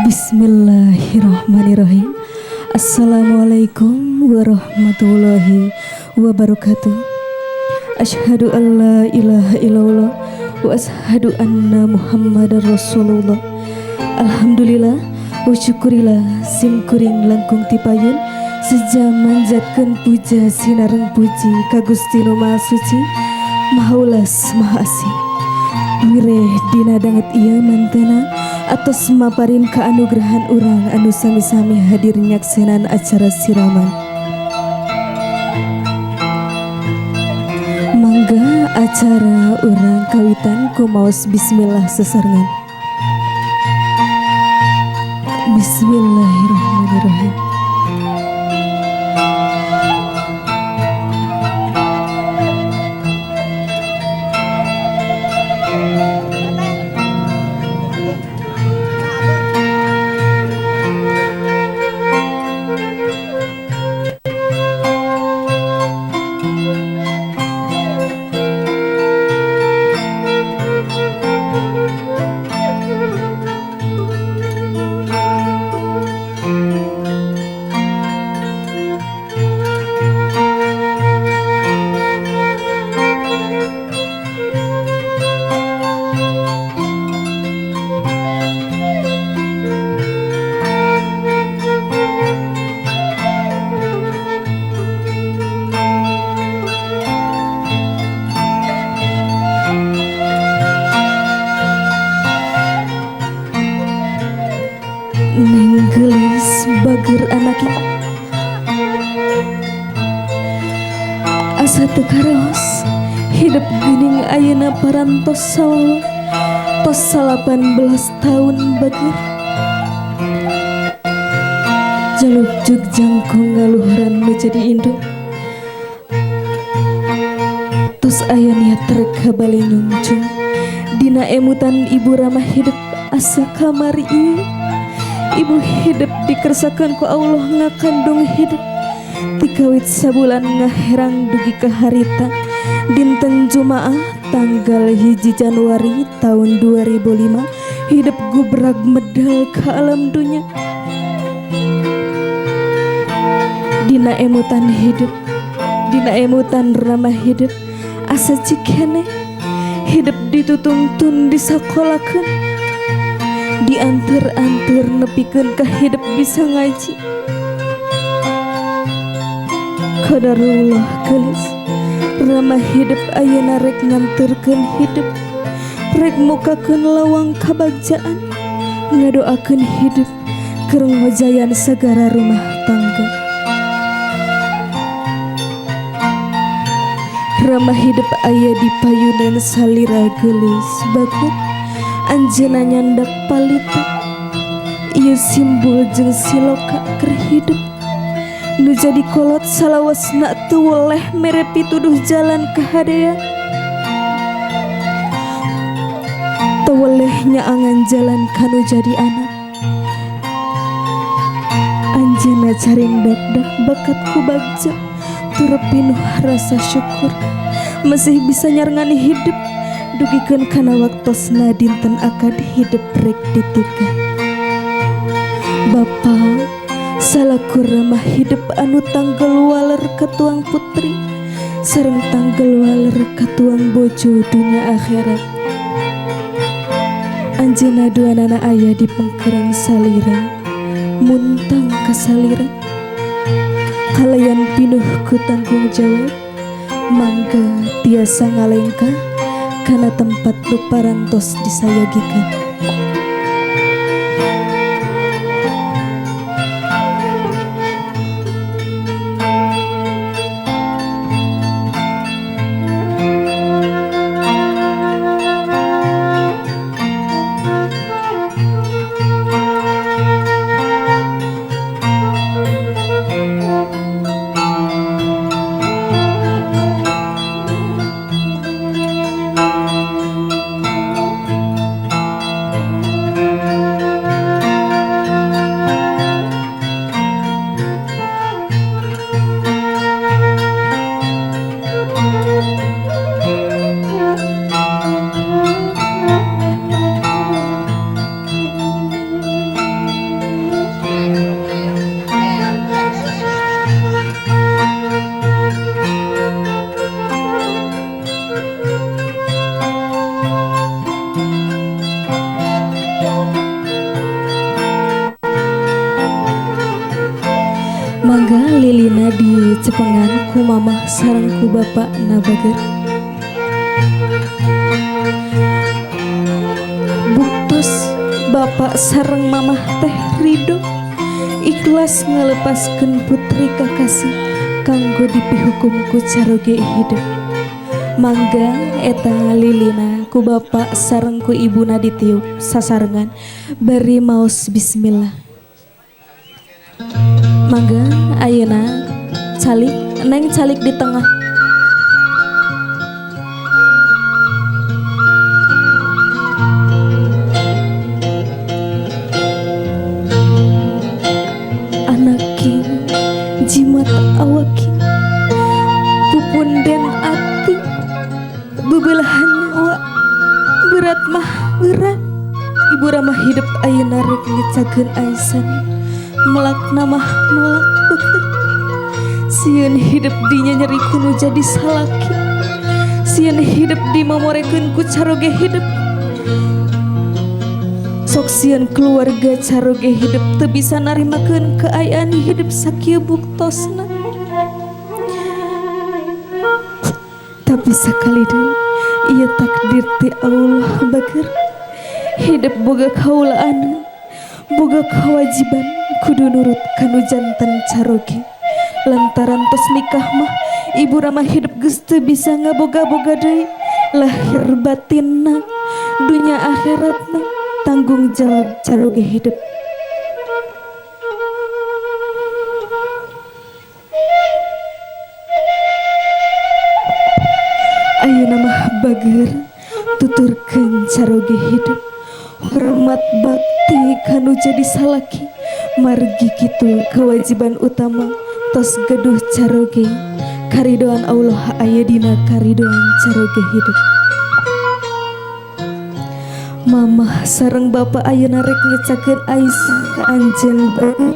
Bismillahirrahmanirrahim. Assalamualaikum warahmatullahi wabarakatuh. Asyhadu an la ilaha illallah wa asyhadu anna muhammadar rasulullah. Alhamdulillah wa syukurillah simkuring langkung tipayun sejaman jatkeun puja sinareng puji ka Gusti Nu Maha Suci Mahaulas Maha Asih. Mireh dina danget ieu mantena atos maparin kaanugrahan urang anu sami-sami hadir nyaksenan acara siraman. Mangga acara urang kawitan kumaos bismillah sesarengan. Bismillahirrahmanirrahim. Neng gelis bager anaknya asa teu karaos hidup geuning ayeuna parantos sawawa tos 18 tahun bager jaluk jug jangkung ngaluhuran nu jadi indung tos aya niat rek kabale nyunjung dina emutan ibu ramah hidup asa kamari ieu. Ibu hidup dikersakan ku Allah ngakandung hidup tikawit sabulan ngaherang dugi ke harita dinten Jumaah tanggal 1 Januari tahun 2005 hidup gubrag medal ke alam dunya dina emutan hidup dina emutan ramah hidup asa cikene hidup ditutungtun disakolakeun diantar-antar nepikeun ka hidup bisa ngaji qadarullah gelis ramah hidup ayeuna rek nganterkeun hidup rek mukakeun lawang kabagjaan ngadoakeun hidup keur ngojayan sagara rumah tangga ramah hidup aya di payunan salira gelis bagus anjeunna nyandak palita ieu simbol jeung siloka keur hidup nu jadi kolot salawasna teu weleh mere pituduh jalan kahadean teu weleh nyaangan jalan kanu jadi anak anjeunna carindak-dak bakat ku bagja turep pinuh rasa syukur masih bisa nyarengani hidup dugikeun kana waktosna dinten akad hidup rek ditika Bapa salaku ramah hidup anu tanggal waler katuang putri sareng tanggal waler katuang bojo dunia akhirat anjeunna duanana aya di pengkerang salira muntang ka salira kalayan pinuh ku tanggung jawab mangga tiasa ngalengkah kana tempat nu parantos disayagikeun. lilina di cepengan ku mamah sareng ku bapak na bager. Buktos bapak sareng mamah teh ridho ikhlas ngalepaskeun putri kakasih kanggo dipihukum ku caroge hidup. Mangga eta lilina ku bapak sareng ku ibuna ditiup sasarengan bari maos bismillah. Mangga ayeuna calik neng calik di tengah. Anaking jimat awaki pupunden ati bebelahan nyawa berat mah berat. Ibu ramah hidup ayeuna rek ngecakeun aisan melak namah melak beker. Sieun hidup dinya nyerikeun jadi salaki, sieun hidup di mamorekeun ku caroge hidup. Sok sieun keluarga caroge hidup teu bisa narimakeun keayaan hidup sakieu buktosna. Tapi sakali deui ieu takdir ti Allah bager. Hidup boga kaulaan, boga kewajiban kudu nurut kanu janten caroge. Lantaran tos nikah mah ibu ramah hidup geus teu bisa ngaboga-boga deui lahir batinna dunya akhiratna tanggung jawab caroge hidup. Ayeuna mah bager tuturkeun caroge hidup hormat bakti kanu jadi salaki. Margi kitu kewajiban utama tos gaduh caroge karidoan Allah aya dina karidoan caroge hidup. Mamah sareng bapak ayeuna rek ngecakeun Aisyah ka anjeun bae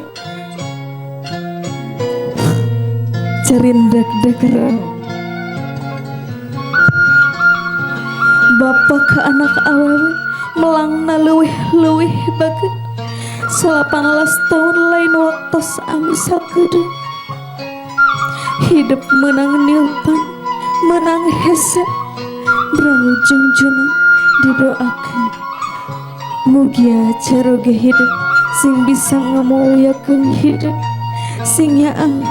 carindak deker. Bapak ke anak awewe melangna leuwih-leuwih baget 18 tahun lain waktos anu sakedeung. Hidup menang nilpan menang hese brau junjunan didoakeun mugia caroge hidup sing bisa ngamuliakeun hidup sing nyaang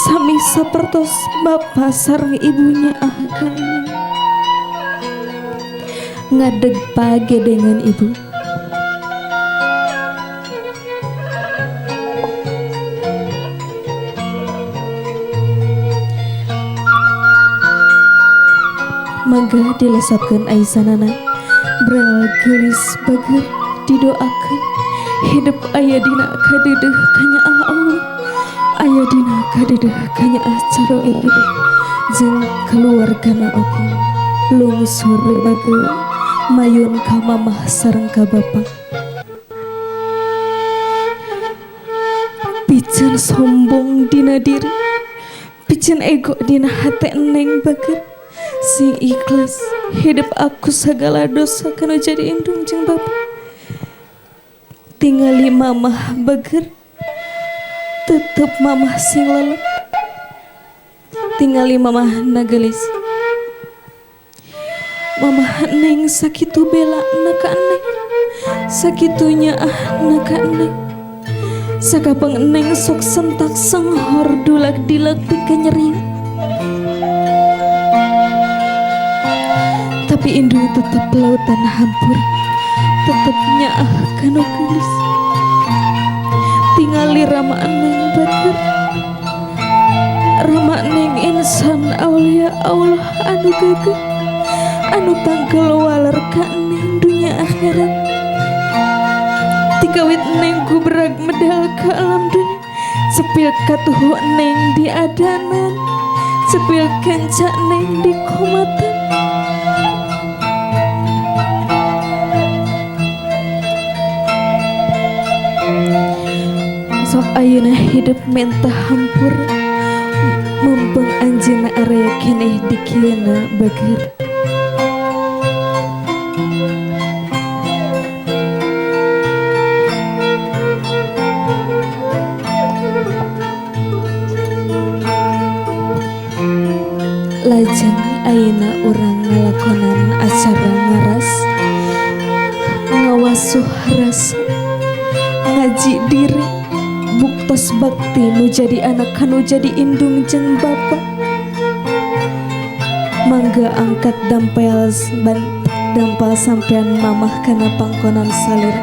sami sapertos bapa sareng ibunya akan ngadeg page dengan ibu. Mangga dilesatkeun aisanana beral geulis bager didoakeun hidup aya dina kadeudeung ka nyaah Allah, aya dina kadeudeung ka nyaah caroge hidup jeung keluargana oge lungsur bager mayun ka mamah sareng ka bapak. Piceun sombong dina diri, piceun ego dina hate neng bager sing ikhlas hidup aku segala dosa kanu jadi indung jeung bapak. Tingali mamah bager tetep mamah sing lelep, tingali mamah nagelis mamah neng sakitu bela naka neng sakitunya naka neng sakapeng neng sok sentak senghor dulak dilak pikeun nyeri. Tapi indu tetap lautan hampur, tetap nyaah kanu gelis. Tingali rama neng bager, rama neng insan aulia Allah anu gagah, anu tangkel waler ka neng dunya akhirat. Tigawit neng ku berag medal ka alam dunya, sepil katuhu neng di adanan, sepil kenca neng di komatan. Sok ayeuna hidup mentah hampur mumpung anjeunna area keneh dikieuna bager. ayeuna urang ngalakonan acara ngaras ngawasuh rasa ngaji diri buktos bakti nu jadi anak kanu jadi indung jeung bapa. Mangga angkat dampel sampean mamah kana pangkonan salir.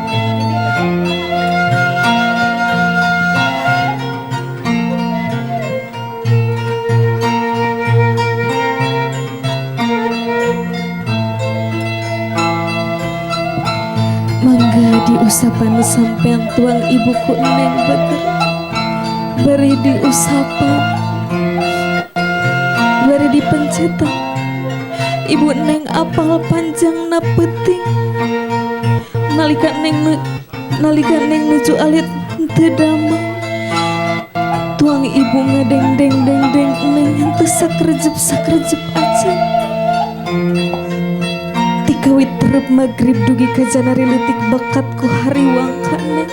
Mangga diusapan sampean tuang ibuku Neng Beger. Bari diusapan, bari dipencetan. Ibu Neng apal panjang na penting. Nalika Neng nuju alit teu damang. Tuang ibu ngadeng deng Neng teu sakrejep aja. Tikawit terep magrib dugi ka janari leutik bakatku hariwang ka Neng.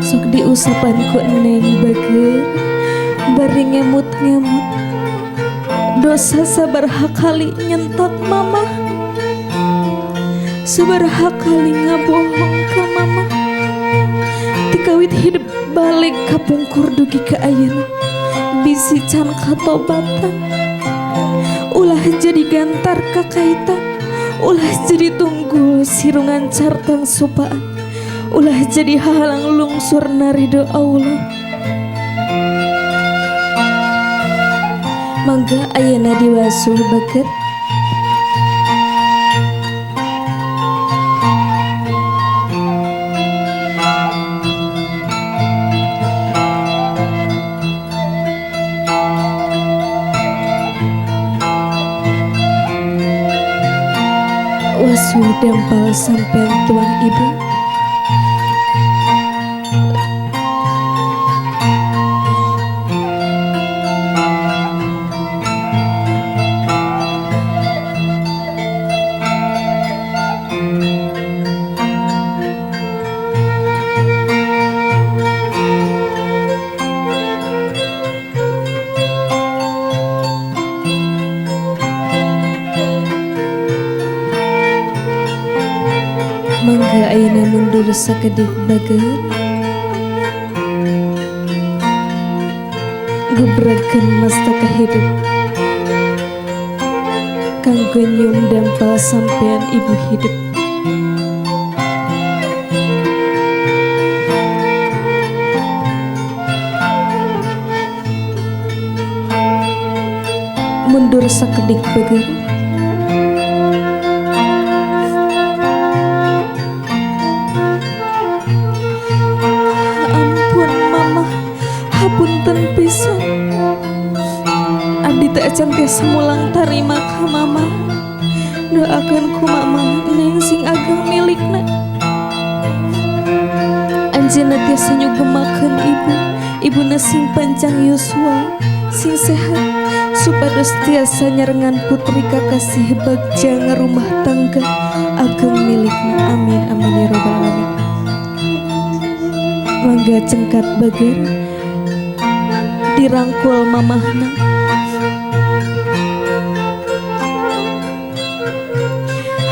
Sok diusapan ku Neng Beger. Bari ngemut-ngemut dosa sabaraha kali nyentak mama, sabaraha kali ngabohong ke mama. Tikawit hidup balik kapungkur dugi ke ayeuna bisi can katobatan. Ulah jadi gantar kakaitan, ulah jadi tunggul sirungan cartang supaan, ulah jadi halang lungsur narido Allah. Mangga ayeuna diwasuh Beger. Wasuh dempal sampean tuang ibu. Mangga ayeuna mundur sakedik Beger. Gebrekeun mastaka hidup kanggo nyum dampal sampean ibu hidup. Mundur sakedik Beger. Hapunten pisan, abdi teu acan tiasa mulang tarima ka mama. Doakeun ku mama Neng sing ageng milikna. Anjeunna tiasa nyugemakeun ibuna sing panjang yuswa, sing sehat, supados tiasa nyarengan putri kakasih bagja ngarumah tangga ageng milikna. Amin amin ya rabbal alamin. Mangga cengkat Beger dirangkul mamahna.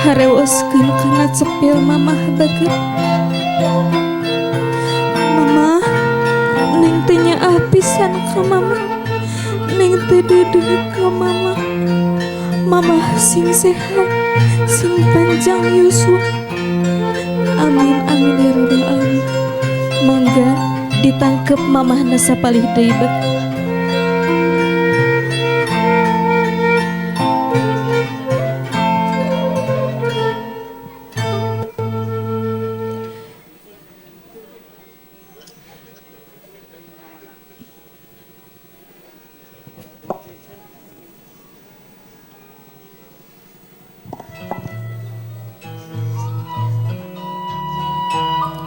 Harewoskeun kana cepil mamah Beger. Mama, Neng teh nyaah pisan ka mama. Neng teh deudeuh ka mama. Mama sing sehat, sing panjang yuswa. Amin amin ya rabbal alamin. Mangga ditangkep mamahna sapalih deui Beger.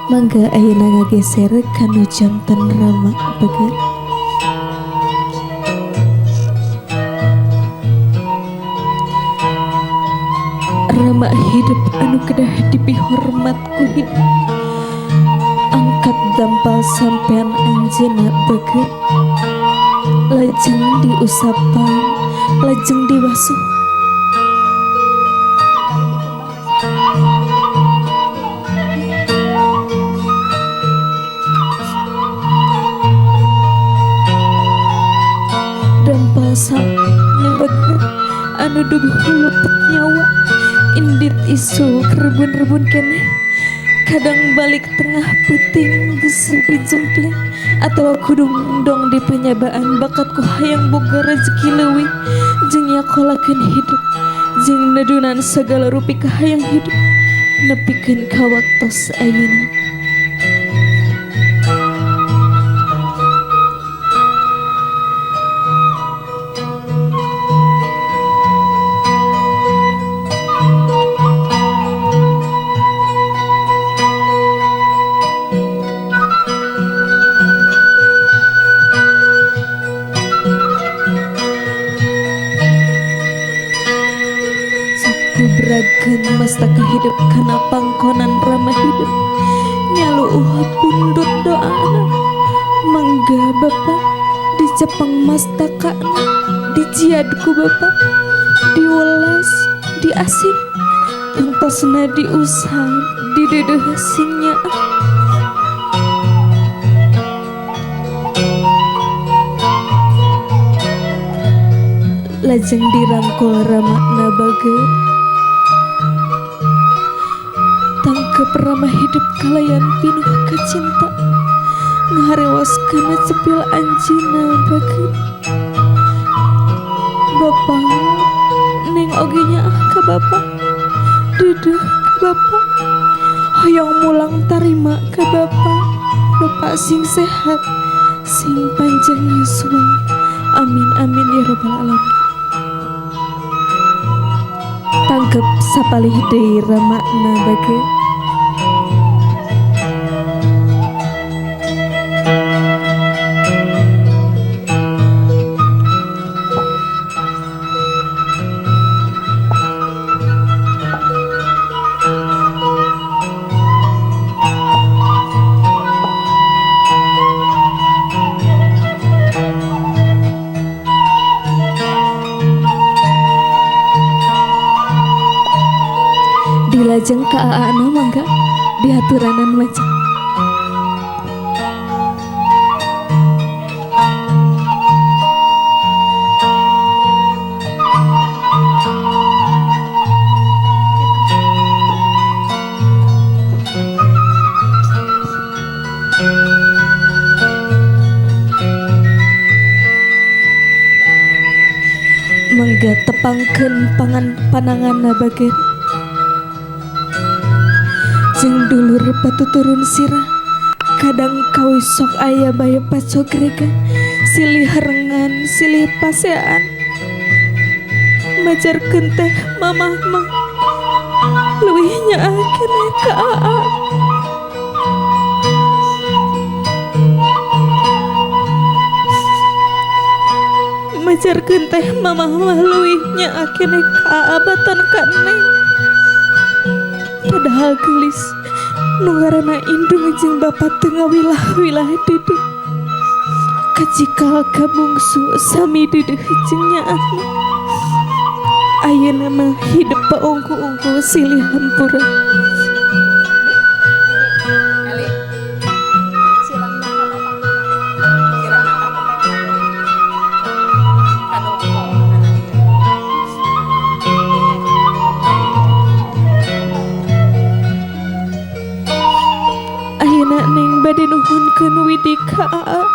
Mangga ayeuna ngageser kanu janten Rama Beger. Rama hidup anu kedah dipihormat ku hidup. Angkat dampal sampean anjeunna Beger. lajeng diusapan, lajeng diwasuh. Dampal sapne beger anu duguh luput nyawa, indit isu kerebun-rebun keneh. Kadang balik tengah puting geus dijempling atawa kudu dong di panyabaan bakatku hayang boga rezeki leuwih jeung nyakolakeun hidup jeung nedunan sagala rupi kahayang hidup nepikeun ka waktos ayeuna. Beragen mastaka hidup kana pangkonan ramah hidup nyalu pundut doana mangga Bapa di Jepang mastakana dijiadku Bapa diwelas diasih tentosna diusah didedeh singnya lajeng dirangkul ramakna bager tangkep ramah hidup kalayan pinuh kacinta ngaharewaskeun cepil anjeunna bager Bapa ning oge nyaah ka Bapa dedeh ka Bapa hoyong mulang tarima ka Bapa sing sehat sing panjang yuswa amin amin ya rabbal alamin. Tangkep sapalih deui ramakna bager dilajeng ka aana mangga dihaturanan macam mangga tepangkeun pananganna bager jeung dulur patuturun sirah kadang kawis sok aya baya pacogrega silih harengan silih pasean majarkeun teh mamah mah leuwih nyaah keneh ka aa majarkeun teh mamah mah leuwih nyaah keneh ka aa batan ka neng padahal gelis nu ngaranna indung jeung Bapa teu ngawilah-wilah dedeh kajikal ka bungsu sami dedeh jeung nyaah ayeuna mah hidup paungku-ungku silih hampura neng bade nuhunkeun widi ka aa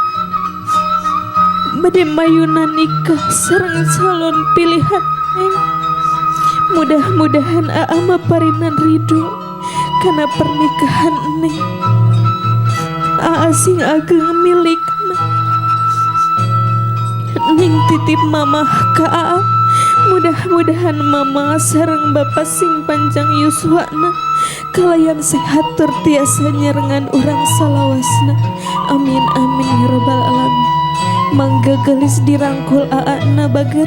bade mayuna nikah sareng calon pilihan neng mudah-mudahan aa maparinan ridho kana pernikahan neng aa sing ageng milikna neng titip mamah ka aa mudah-mudahan mama sareng Bapa sing panjang yuswana kalayan sehat tur tiasa nyerengan urang salawasna amin amin ya rabbal alamin. Mangga gelis dirangkul aana bager